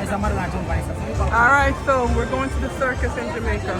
All right, so we're going to the circus in Jamaica.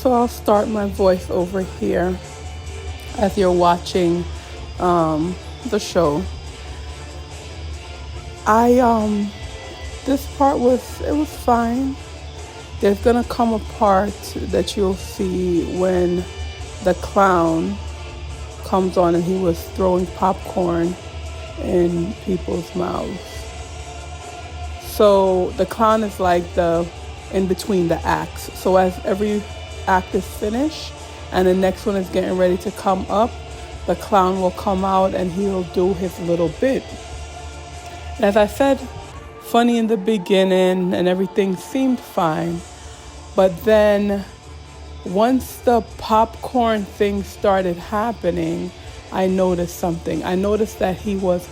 So I'll start my voice over here as you're watching the show. This part was fine. there's gonna come a part that you'll see when the clown comes on and he was throwing popcorn in people's mouths. So the clown is like the in between the acts. So as every act is finished and the next one is getting ready to come up, the clown will come out and he'll do his little bit. And as I said, funny in the beginning and everything seemed fine. But then once the popcorn thing started happening, I noticed something. I noticed that he was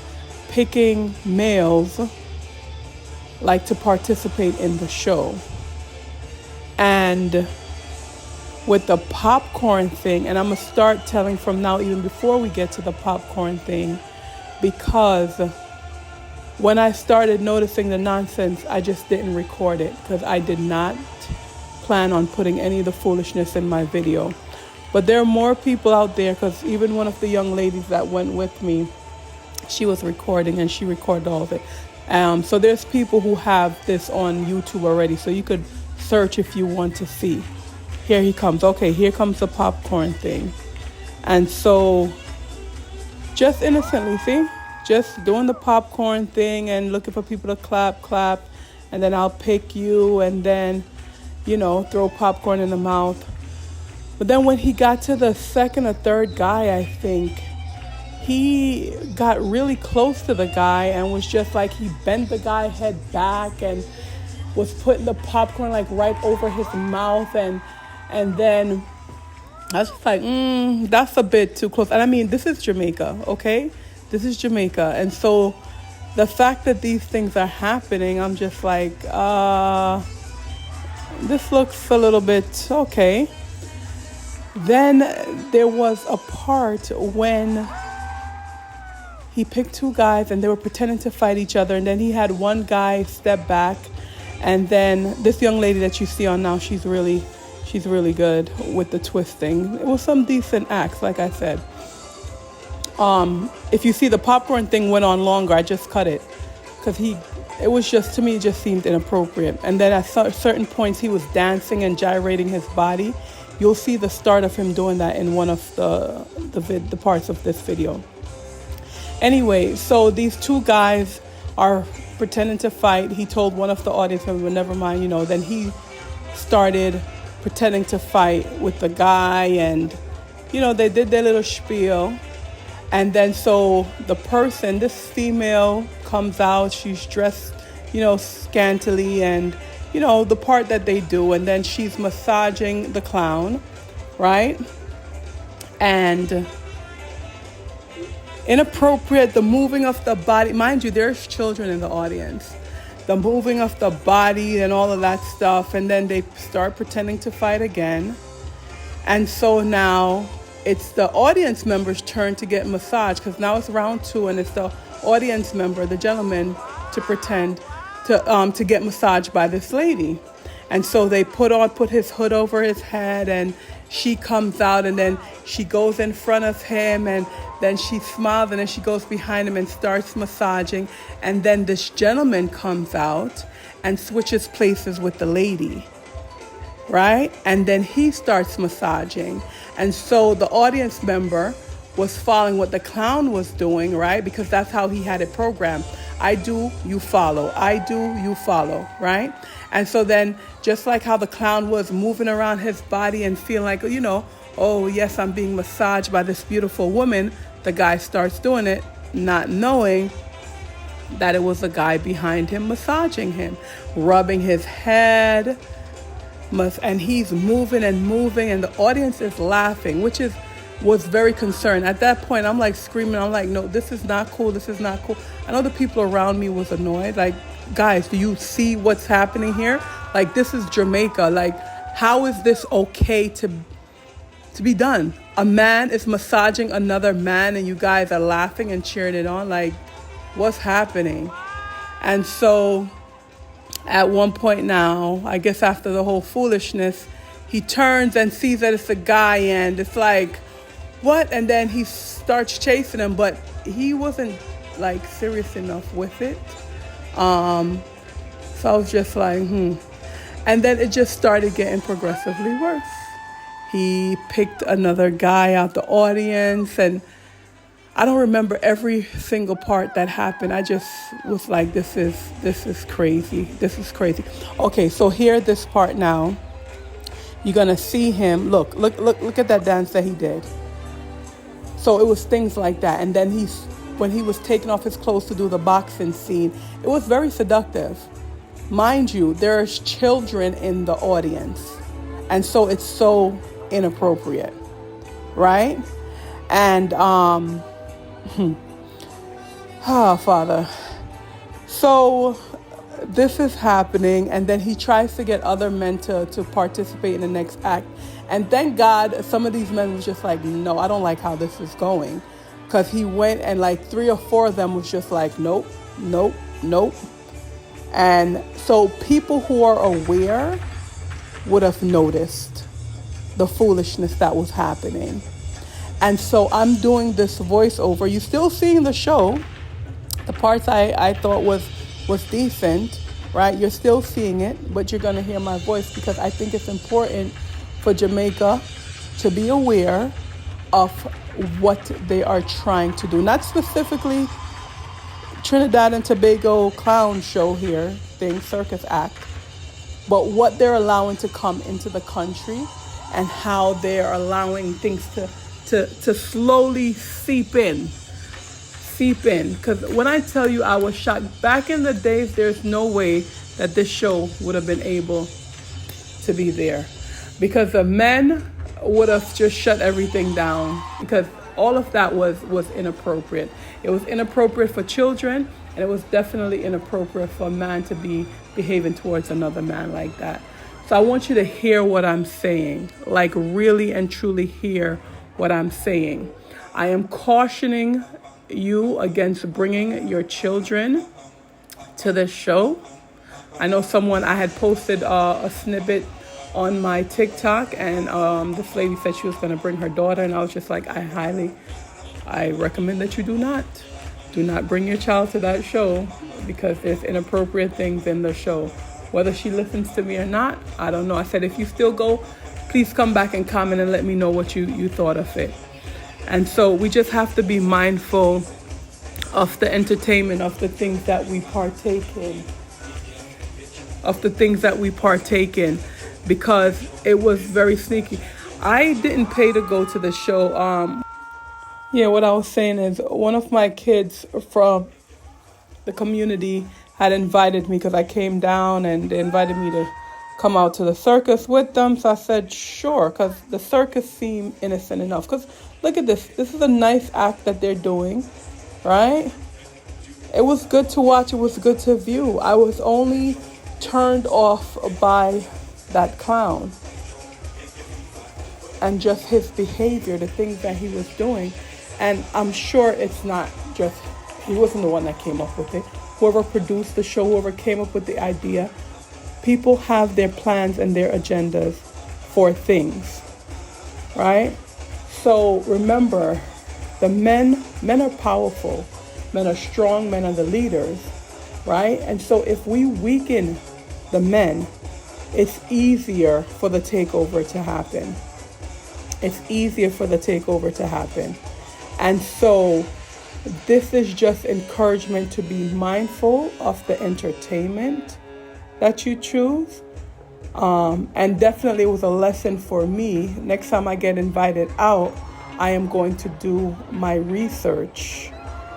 picking males like to participate in the show. And with the popcorn thing, and I'm going to start telling from now, even before we get to the popcorn thing, because when I started noticing the nonsense, I just didn't record it because I did not plan on putting any of the foolishness in my video. But there are more people out there, because even one of the young ladies that went with me, she was recording and she recorded all of it. So there's people who have this on YouTube already, so you could search if you want to see. Here he comes. Okay, here comes the popcorn thing. And so just innocently, see, just doing the popcorn thing and looking for people to clap, and then I'll pick you and then, throw popcorn in the mouth. But then when he got to the second or third guy, I think, he got really close to the guy and was just like, he bent the guy's head back and was putting the popcorn like right over his mouth. And then I was just like, that's a bit too close. And I mean, this is Jamaica, okay? This is Jamaica. And so the fact that these things are happening, I'm just like, this looks a little bit okay. Then there was a part when he picked two guys and they were pretending to fight each other. And then he had one guy step back. And then this young lady that you see on now, she's really good with the twisting. It was some decent acts, like I said. If you see, the popcorn thing went on longer. I just cut it because it was just, to me, it just seemed inappropriate. And then at certain points, he was dancing and gyrating his body. You'll see the start of him doing that in one of the parts of this video. Anyway, so these two guys are pretending to fight. He told one of the audience members, never mind, then he started pretending to fight with the guy, and they did their little spiel. And then so the person, this female, comes out. She's dressed scantily, and the part that they do, and then she's massaging the clown, right? And inappropriate, the moving of the body, mind you, there's children in the audience, the moving of the body and all of that stuff. And then they start pretending to fight again. And so now it's the audience member's turn to get massaged, because now it's round two and it's the audience member, the gentleman, to pretend to get massaged by this lady. And so they put his hood over his head, and she comes out, and then she goes in front of him, and then she smiles, and then she goes behind him and starts massaging. And then this gentleman comes out and switches places with the lady, right? And then he starts massaging. And so the audience member was following what the clown was doing, right? Because that's how he had it programmed. I do, you follow. I do, you follow, right? And so then, just like how the clown was moving around his body and feeling like, oh, yes, I'm being massaged by this beautiful woman, the guy starts doing it, not knowing that it was the guy behind him massaging him, rubbing his head, and he's moving, and the audience is laughing, which was very concerned. At that point, I'm like screaming. I'm like, no, this is not cool. This is not cool. I know the people around me was annoyed. Like, guys, do you see what's happening here? Like, this is Jamaica. Like, how is this okay to be done? A man is massaging another man and you guys are laughing and cheering it on. Like, what's happening? And so at one point now, I guess after the whole foolishness, he turns and sees that it's a guy, and it's like, what? And then he starts chasing him, but he wasn't like serious enough with it. So I was just like, And then it just started getting progressively worse. He picked another guy out the audience, and I don't remember every single part that happened. I just was like, this is crazy. This is crazy. Okay, so here, this part now. You're gonna see him. Look at that dance that he did. So it was things like that. And then when he was taking off his clothes to do the boxing scene, it was very seductive. Mind you, there's children in the audience. And so it's so inappropriate, right? And, Father. So this is happening, and then he tries to get other men to participate in the next act. And thank God some of these men was just like, no, I don't like how this is going. Because he went and like 3 or 4 of them was just like, nope, nope, nope. And so people who are aware would have noticed the foolishness that was happening. And so I'm doing this voiceover. You're still seeing the show. The parts I thought was decent, right? You're still seeing it, but you're going to hear my voice because I think it's important for Jamaica to be aware of what they are trying to do. Not specifically Trinidad and Tobago clown show here, thing, circus act, but what they're allowing to come into the country and how they're allowing things to slowly seep in. Because when I tell you I was shocked, back in the days, there's no way that this show would have been able to be there. Because the men would have just shut everything down because all of that was inappropriate. It was inappropriate for children, and it was definitely inappropriate for a man to be behaving towards another man like that. So I want you to hear what I'm saying, like really and truly hear what I'm saying. I am cautioning you against bringing your children to this show. I know I had posted a snippet on my TikTok, and this lady said she was going to bring her daughter, and I was just like, I recommend that you do not bring your child to that show because there's inappropriate things in the show. Whether she listens to me or not, I don't know. I said, if you still go, please come back and comment and let me know what you thought of it. And so we just have to be mindful of the entertainment, of the things that we partake in, because it was very sneaky. I didn't pay to go to the show. What I was saying is one of my kids from the community had invited me because I came down and they invited me to come out to the circus with them. So I said, sure, because the circus seemed innocent enough. Because look at this. This is a nice act that they're doing, right? It was good to watch. It was good to view. I was only turned off by that clown and just his behavior, the things that he was doing. And I'm sure it's not just, he wasn't the one that came up with it. Whoever produced the show, whoever came up with the idea, people have their plans and their agendas for things, right? So remember, the men are powerful. Men are strong. Men are the leaders, right? And so if we weaken the men, it's easier for the takeover to happen. It's easier for the takeover to happen. And so this is just encouragement to be mindful of the entertainment that you choose. And definitely it was a lesson for me. Next time I get invited out, I am going to do my research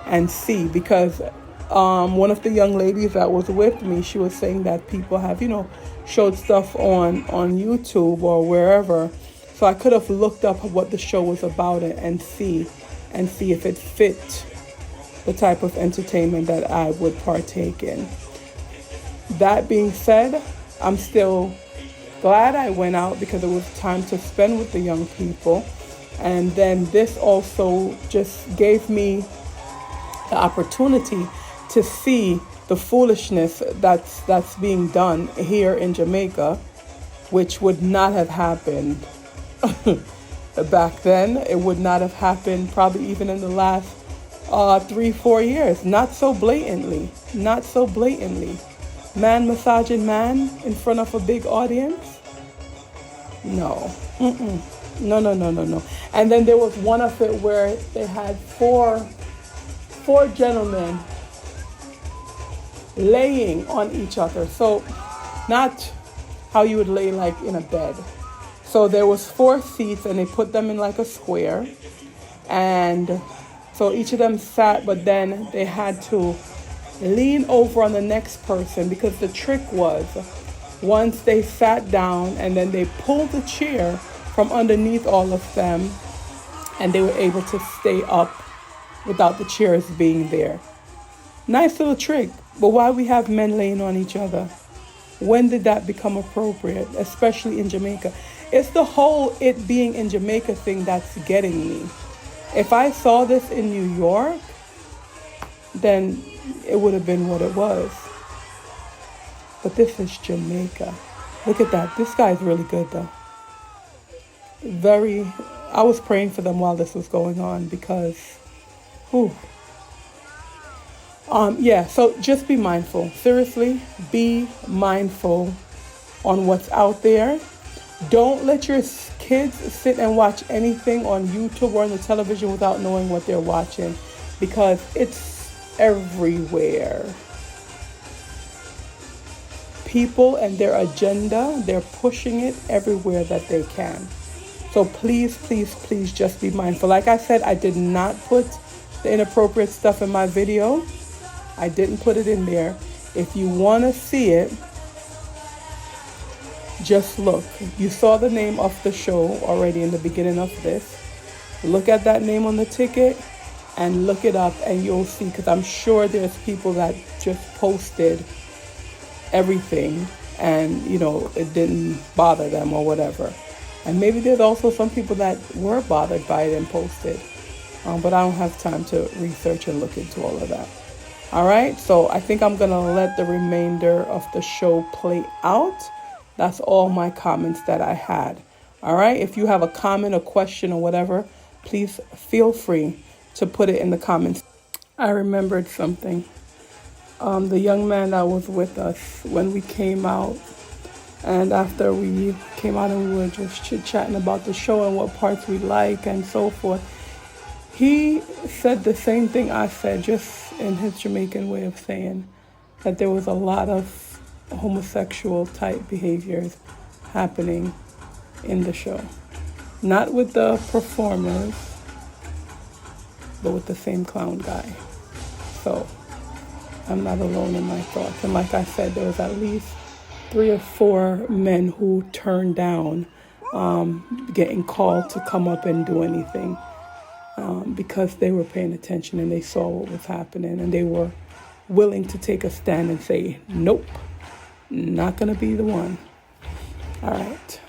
and see, because one of the young ladies that was with me, she was saying that people have, showed stuff on YouTube or wherever. So I could have looked up what the show was about and see if it fit the type of entertainment that I would partake in. That being said, I'm still glad I went out because it was time to spend with the young people. And then this also just gave me the opportunity to see the foolishness that's being done here in Jamaica, which would not have happened back then. It would not have happened probably even in the last 3-4 years. Not so blatantly. Man massaging man in front of a big audience? No. Mm-mm. No, no, no, no, no. And then there was one of it where they had four gentlemen laying on each other. So not how you would lay like in a bed. So there was 4 seats and they put them in like a square. And so each of them sat, but then they had to lean over on the next person, because the trick was once they sat down and then they pulled the chair from underneath all of them and they were able to stay up without the chairs being there. Nice little trick, but why we have men laying on each other? When did that become appropriate, especially in Jamaica? It's the whole it being in Jamaica thing that's getting me. If I saw this in New York, then it would have been what it was. But this is Jamaica. Look at that. This guy's really good though. I was praying for them while this was going on because, whew. So just be mindful. Seriously, be mindful on what's out there. Don't let your kids sit and watch anything on YouTube or on the television without knowing what they're watching, because it's everywhere. People and their agenda, they're pushing it everywhere that they can. So please, please, please just be mindful. Like I said, I did not put the inappropriate stuff in my video. I didn't put it in there. If you want to see it, just look. You saw the name of the show already in the beginning of this. Look at that name on the ticket and look it up and you'll see, because I'm sure there's people that just posted everything and, it didn't bother them or whatever. And maybe there's also some people that were bothered by it and posted. But I don't have time to research and look into all of that. All right, so I think I'm going to let the remainder of the show play out. That's all my comments that I had. All right, if you have a comment, a question, or whatever, please feel free to put it in the comments. I remembered something. The young man that was with us when we came out, and after we came out and we were just chit-chatting about the show and what parts we like and so forth, he said the same thing I said, just in his Jamaican way of saying that there was a lot of homosexual type behaviors happening in the show. Not with the performers, but with the same clown guy. So I'm not alone in my thoughts. And like I said, there was at least 3 or 4 men who turned down getting called to come up and do anything because they were paying attention and they saw what was happening and they were willing to take a stand and say, nope, not gonna be the one. All right.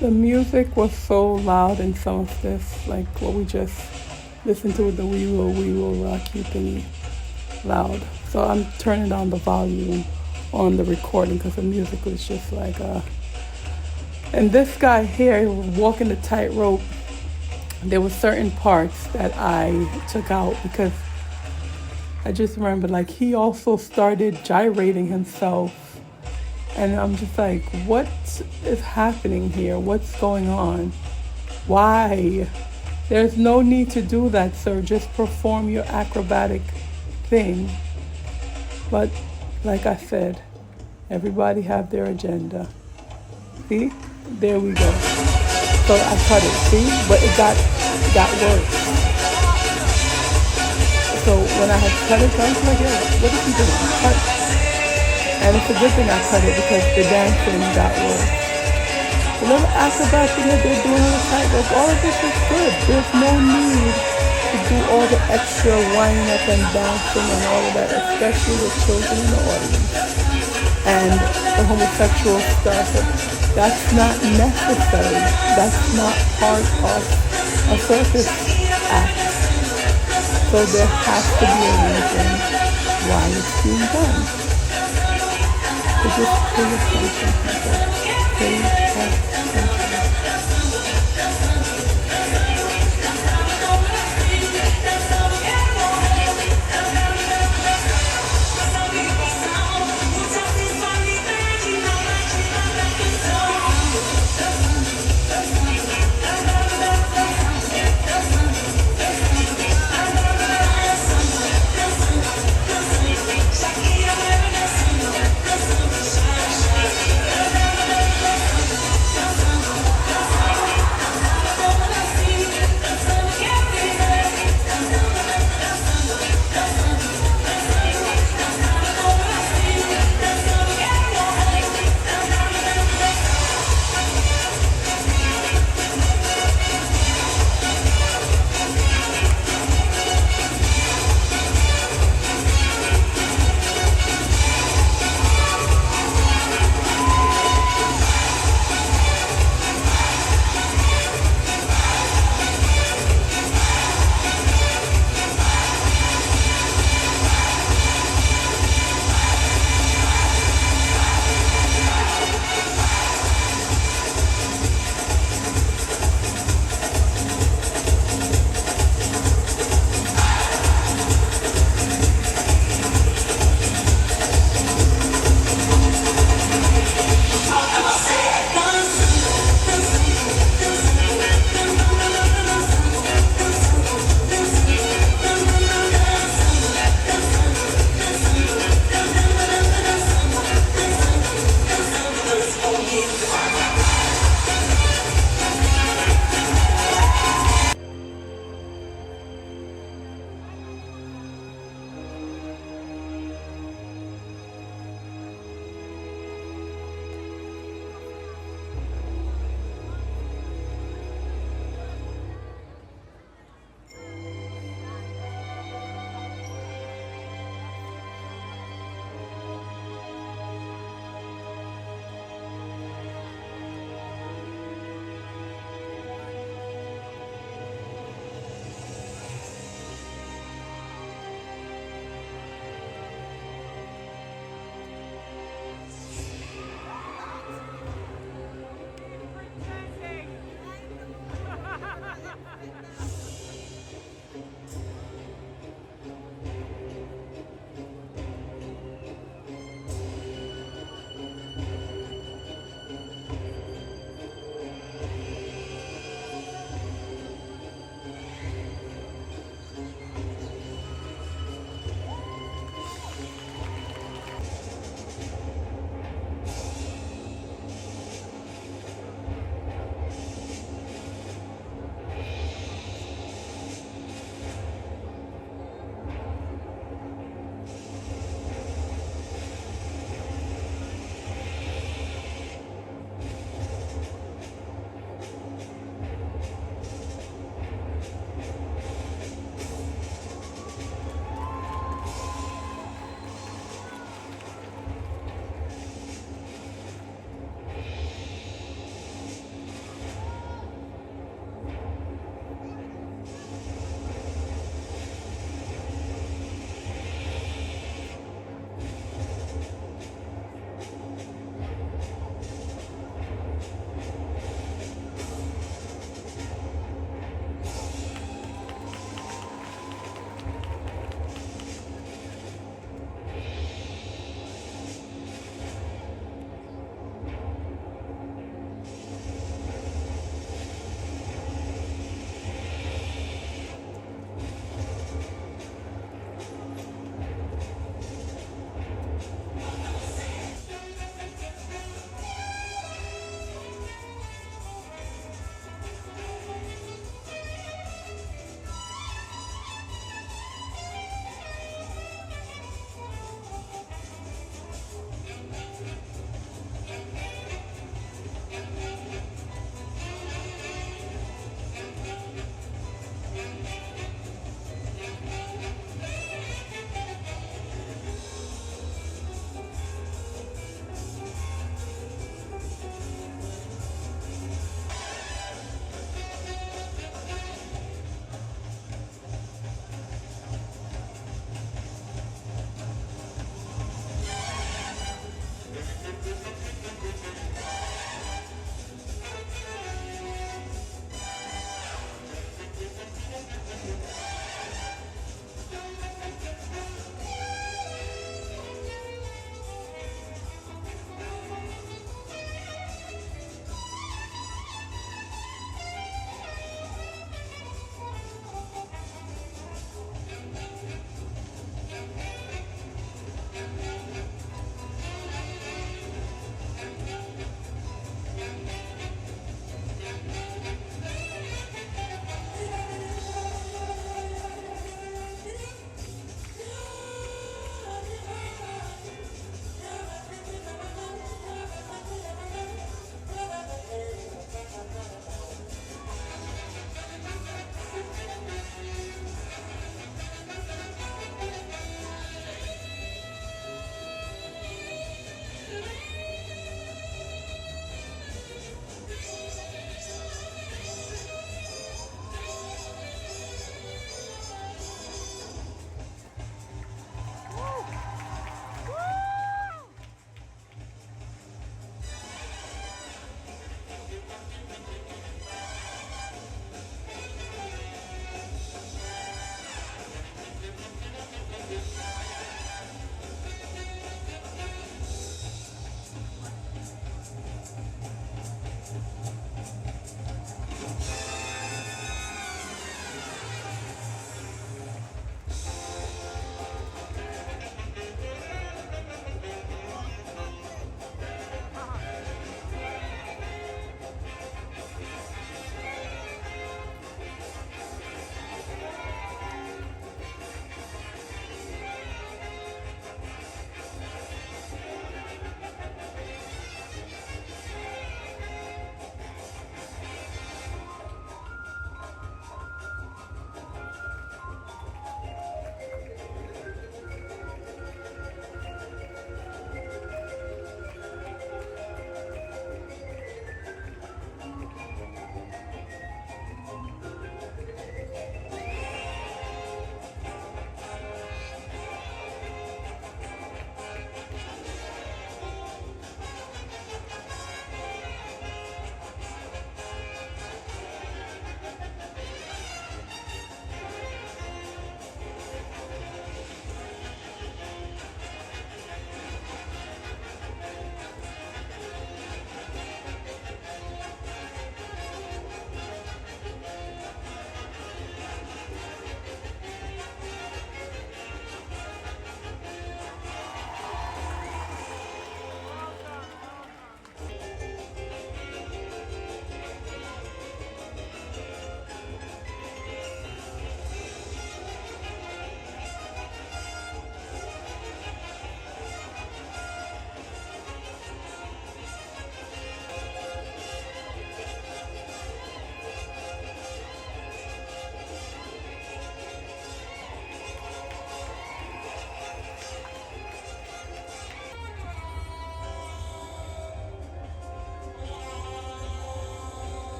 The music was so loud in some of this, like what we just listened to with the We Will Rock You thingy, loud. So I'm turning down the volume on the recording because the music was just like, And this guy here, walking the tightrope, there were certain parts that I took out because I just remember, like, he also started gyrating himself. And I'm just like, what is happening here? What's going on? Why? There's no need to do that, sir. Just perform your acrobatic thing. But like I said, everybody have their agenda. See? There we go. So I cut it, see? But it got worse. So when I had cut it, I was like, yeah, what is he doing? Cut. And it's a good thing I cut it because the dancing got worse. The little acrobat thing that they're doing on the tightrope, all of this is good. There's no need to do all the extra winding up and dancing and all of that, especially with children in the audience. And the homosexual stuff, that's not necessary. That's not part of a circus act. So there has to be a reason why it's being done. So just pay attention, people. Pay attention.